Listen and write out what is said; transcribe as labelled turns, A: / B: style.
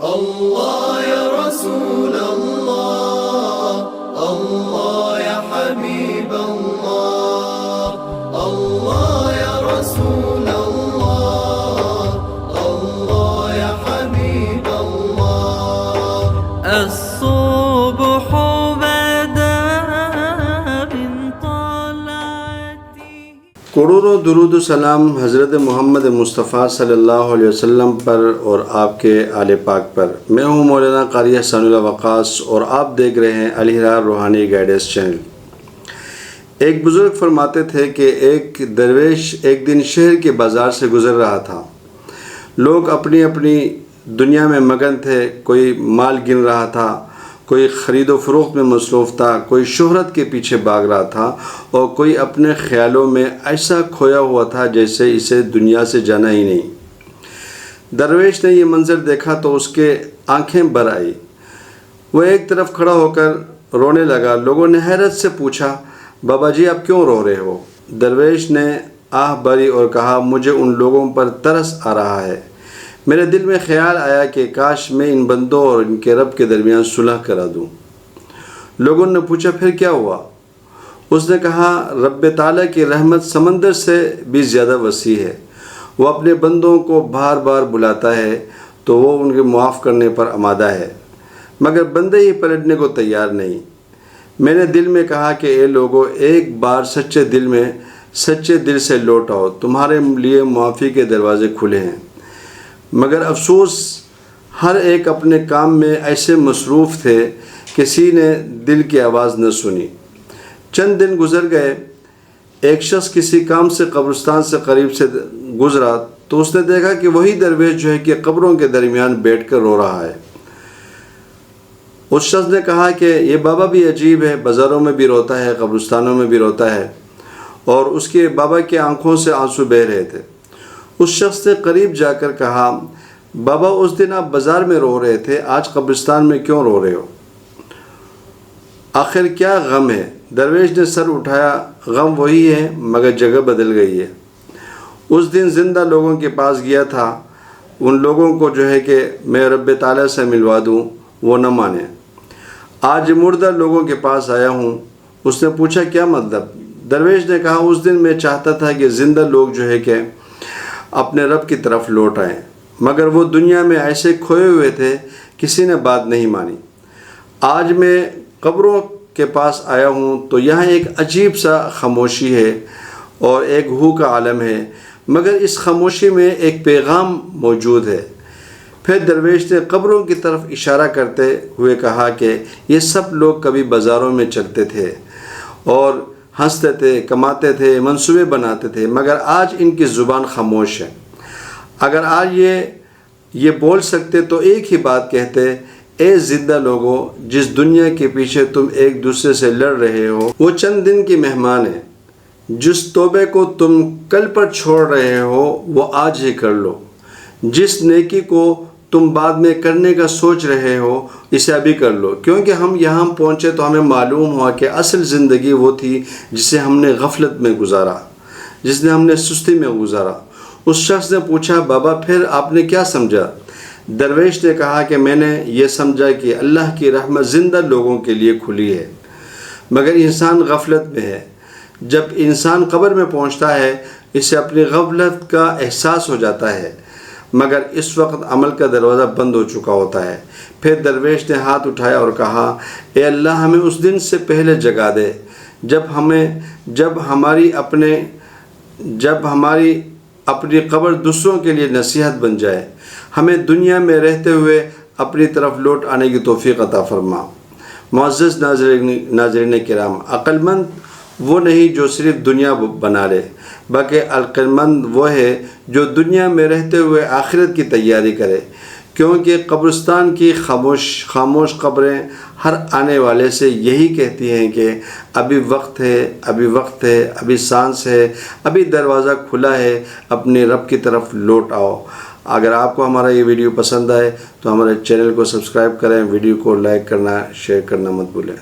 A: اللہ یا رسول اللہ، اللہ یا حبیب اللہ، اللہ یا رسول اللہ، اللہ یا حبیب اللہ۔ الصبح بدا من طلعتی۔
B: کروڑوں درود و سلام حضرت محمد مصطفیٰ صلی اللہ علیہ وسلم پر اور آپ کے آل پاک پر۔ میں ہوں مولانا قاری احسان اللہ وقاص اور آپ دیکھ رہے ہیں الہلال روحانی گائیڈنس چینل۔ ایک بزرگ فرماتے تھے کہ ایک درویش ایک دن شہر کے بازار سے گزر رہا تھا۔ لوگ اپنی اپنی دنیا میں مگن تھے، کوئی مال گن رہا تھا، کوئی خرید و فروخت میں مصروف تھا، کوئی شہرت کے پیچھے بھاگ رہا تھا اور کوئی اپنے خیالوں میں ایسا کھویا ہوا تھا جیسے اسے دنیا سے جانا ہی نہیں۔ درویش نے یہ منظر دیکھا تو اس کے آنکھیں بھر آئی۔ وہ ایک طرف کھڑا ہو کر رونے لگا۔ لوگوں نے حیرت سے پوچھا، بابا جی آپ کیوں رو رہے ہو؟ درویش نے آہ بھری اور کہا، مجھے ان لوگوں پر ترس آ رہا ہے۔ میرے دل میں خیال آیا کہ کاش میں ان بندوں اور ان کے رب کے درمیان صلح کرا دوں۔ لوگوں نے پوچھا پھر کیا ہوا؟ اس نے کہا، رب تعالیٰ کی رحمت سمندر سے بھی زیادہ وسیع ہے۔ وہ اپنے بندوں کو بار بار بلاتا ہے تو وہ ان کے معاف کرنے پر آمادہ ہے، مگر بندے ہی پلٹنے کو تیار نہیں۔ میں نے دل میں کہا کہ اے لوگوں، ایک بار سچے دل سے لوٹ آؤ، تمہارے لیے معافی کے دروازے کھلے ہیں۔ مگر افسوس، ہر ایک اپنے کام میں ایسے مصروف تھے، کسی نے دل کی آواز نہ سنی۔ چند دن گزر گئے، ایک شخص کسی کام سے قبرستان سے قریب سے گزرا تو اس نے دیکھا کہ وہی درویش جو ہے کہ قبروں کے درمیان بیٹھ کر رو رہا ہے۔ اس شخص نے کہا کہ یہ بابا بھی عجیب ہے، بازاروں میں بھی روتا ہے، قبرستانوں میں بھی روتا ہے، اور اس کے بابا کی آنکھوں سے آنسو بہہ رہے تھے۔ اس شخص نے قریب جا کر کہا، بابا اس دن آپ بازار میں رو رہے تھے، آج قبرستان میں کیوں رو رہے ہو؟ آخر کیا غم ہے؟ درویش نے سر اٹھایا، غم وہی ہے مگر جگہ بدل گئی ہے۔ اس دن زندہ لوگوں کے پاس گیا تھا، ان لوگوں کو جو ہے کہ میں رب تعالیٰ سے ملوا دوں، وہ نہ مانے۔ آج مردہ لوگوں کے پاس آیا ہوں۔ اس نے پوچھا کیا مطلب؟ درویش نے کہا، اس دن میں چاہتا تھا کہ زندہ لوگ جو ہے کہ اپنے رب کی طرف لوٹ آئیں، مگر وہ دنیا میں ایسے کھوئے ہوئے تھے، کسی نے بات نہیں مانی۔ آج میں قبروں کے پاس آیا ہوں تو یہاں ایک عجیب سا خاموشی ہے اور ایک ہو کا عالم ہے، مگر اس خاموشی میں ایک پیغام موجود ہے۔ پھر درویش نے قبروں کی طرف اشارہ کرتے ہوئے کہا کہ یہ سب لوگ کبھی بازاروں میں چلتے تھے اور ہنستے تھے، کماتے تھے، منصوبے بناتے تھے، مگر آج ان کی زبان خاموش ہے۔ اگر آج یہ بول سکتے تو ایک ہی بات کہتے، اے زندہ لوگوں، جس دنیا کے پیچھے تم ایک دوسرے سے لڑ رہے ہو وہ چند دن کی مہمان ہے۔ جس توبے کو تم کل پر چھوڑ رہے ہو وہ آج ہی کر لو۔ جس نیکی کو تم بعد میں کرنے کا سوچ رہے ہو اسے ابھی کر لو، کیونکہ ہم یہاں پہنچے تو ہمیں معلوم ہوا کہ اصل زندگی وہ تھی جسے ہم نے غفلت میں گزارا، جس نے ہم نے سستی میں گزارا۔ اس شخص نے پوچھا، بابا پھر آپ نے کیا سمجھا؟ درویش نے کہا کہ میں نے یہ سمجھا کہ اللہ کی رحمت زندہ لوگوں کے لیے کھلی ہے، مگر انسان غفلت میں ہے۔ جب انسان قبر میں پہنچتا ہے اسے اپنی غفلت کا احساس ہو جاتا ہے، مگر اس وقت عمل کا دروازہ بند ہو چکا ہوتا ہے۔ پھر درویش نے ہاتھ اٹھایا اور کہا، اے اللہ ہمیں اس دن سے پہلے جگا دے جب ہماری اپنی قبر دوسروں کے لیے نصیحت بن جائے۔ ہمیں دنیا میں رہتے ہوئے اپنی طرف لوٹ آنے کی توفیق عطا فرما۔ معزز ناظرین کرام، عقل مند وہ نہیں جو صرف دنیا بنا لے، بلکہ عقل مند وہ ہے جو دنیا میں رہتے ہوئے آخرت کی تیاری کرے، کیونکہ قبرستان کی خاموش قبریں ہر آنے والے سے یہی کہتی ہیں کہ ابھی وقت ہے، ابھی وقت ہے، ابھی سانس ہے، ابھی دروازہ کھلا ہے، اپنے رب کی طرف لوٹ آؤ۔ اگر آپ کو ہمارا یہ ویڈیو پسند آئے تو ہمارے چینل کو سبسکرائب کریں، ویڈیو کو لائک کرنا، شیئر کرنا مت بھولیں۔